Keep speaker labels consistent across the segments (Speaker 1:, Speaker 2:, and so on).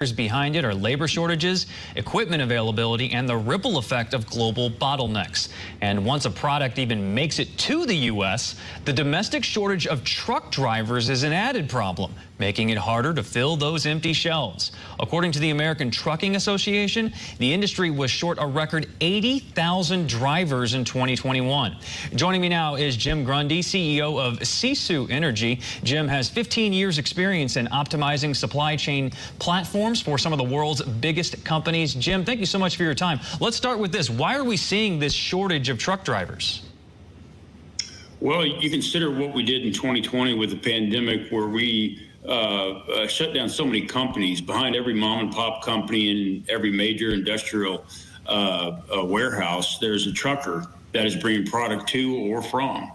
Speaker 1: Behind it are labor shortages, equipment availability, and the ripple effect of global bottlenecks. And once a product even makes it to the U.S., the domestic shortage of truck drivers is an added problem, making it harder to fill those empty shelves. According to the American Trucking Association, the industry was short a record 80,000 drivers in 2021. Joining me now is Jim Grundy, CEO of Sisu Energy. Jim has 15 years experience in optimizing supply chain platforms for some of the world's biggest companies. Jim, thank you so much for your time. Let's start with this. Why are we seeing this shortage of truck drivers?
Speaker 2: Well, you consider what we did in 2020 with the pandemic, where we shut down so many companies. Behind every mom and pop company in every major industrial warehouse, there's a trucker that is bringing product to or from.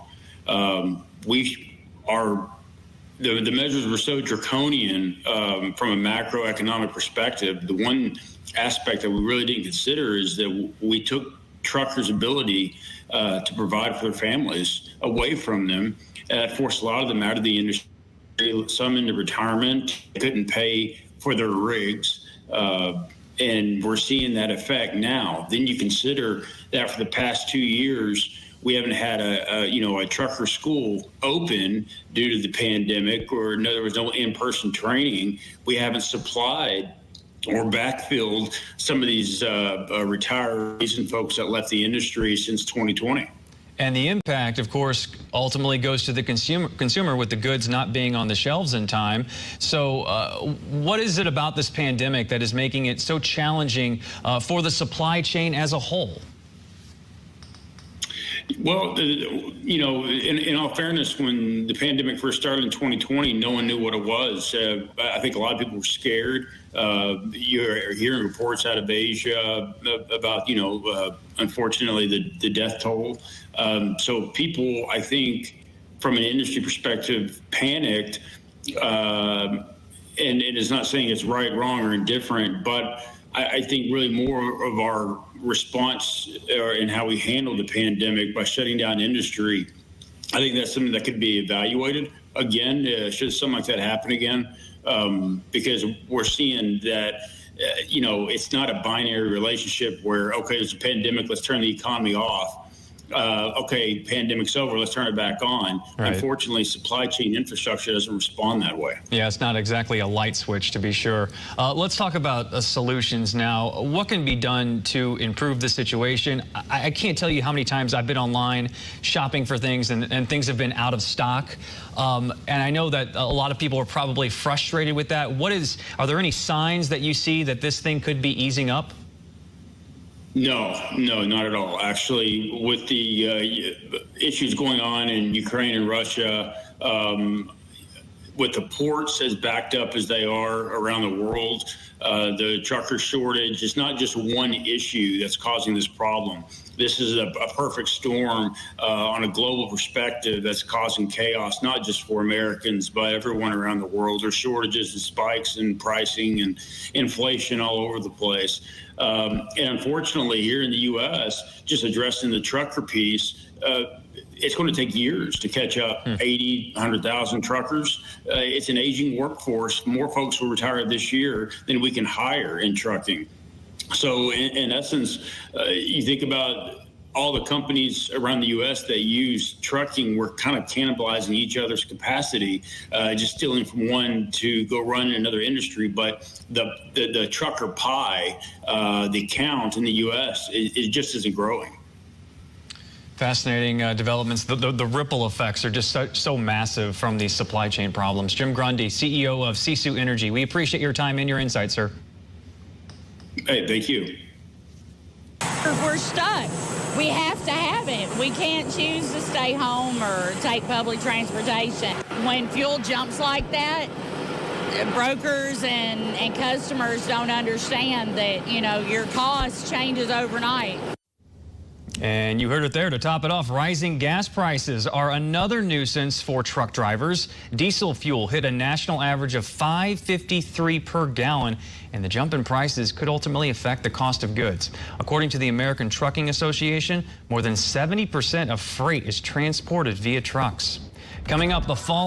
Speaker 2: The measures were so draconian from a macroeconomic perspective. The one aspect that we really didn't consider is that we took truckers' ability to provide for their families away from them. That forced a lot of them out of the industry, some into retirement. They couldn't pay for their rigs. And we're seeing that effect now. Then you consider that for the past 2 years, we haven't had a trucker school open due to the pandemic, or there was no in-person training. We haven't supplied or backfilled some of these retirees and folks that left the industry since 2020.
Speaker 1: And the impact, of course, ultimately goes to the consumer with the goods not being on the shelves in time. So what is it about this pandemic that is making it so challenging for the supply chain as a whole?
Speaker 2: Well, in all fairness, when the pandemic first started in 2020, no one knew what it was. I think a lot of people were scared. You're hearing reports out of Asia about, unfortunately, the death toll. So people, I think, from an industry perspective, panicked. And it is not saying it's right, wrong, or indifferent, but I think really more of our response in how we handled the pandemic by shutting down industry, I think that's something that could be evaluated again, should something like that happen again, because we're seeing that, it's not a binary relationship where, okay, there's a pandemic, let's turn the economy off. Okay, pandemic's over, let's turn it back on. Right. Unfortunately, supply chain infrastructure doesn't respond that way.
Speaker 1: Yeah, it's not exactly a light switch, to be sure. Let's talk about solutions now. What can be done to improve the situation? I can't tell you how many times I've been online shopping for things and things have been out of stock. And I know that a lot of people are probably frustrated with that. Are there any signs that you see that this thing could be easing up?
Speaker 2: No, not at all. Actually, with the issues going on in Ukraine and Russia, with the ports as backed up as they are around the world, the trucker shortage is not just one issue that's causing this problem. This is a perfect storm on a global perspective that's causing chaos, not just for Americans, but everyone around the world. There's shortages and spikes in pricing and inflation all over the place. And unfortunately, here in the U.S., just addressing the trucker piece, it's going to take years to catch up 80, 100,000 truckers. It's an aging workforce. More folks will retire this year than we can hire in trucking. So in essence, you think about all the companies around the U.S. that use trucking, we're kind of cannibalizing each other's capacity, just stealing from one to go run in another industry. But the trucker pie, the count in the U.S., it just isn't growing.
Speaker 1: Fascinating developments. The ripple effects are just so massive from these supply chain problems. Jim Grundy, CEO of Sisu Energy. We appreciate your time and your insight, sir.
Speaker 2: Hey, thank you.
Speaker 3: We're stuck. We have to have it. We can't choose to stay home or take public transportation. When fuel jumps like that, brokers and customers don't understand that, your cost changes overnight.
Speaker 1: And you heard it there. To top it off, rising gas prices are another nuisance for truck drivers. Diesel fuel hit a national average of $5.53 per gallon, and the jump in prices could ultimately affect the cost of goods. According to the American Trucking Association, more than 70% of freight is transported via trucks. Coming up, the fall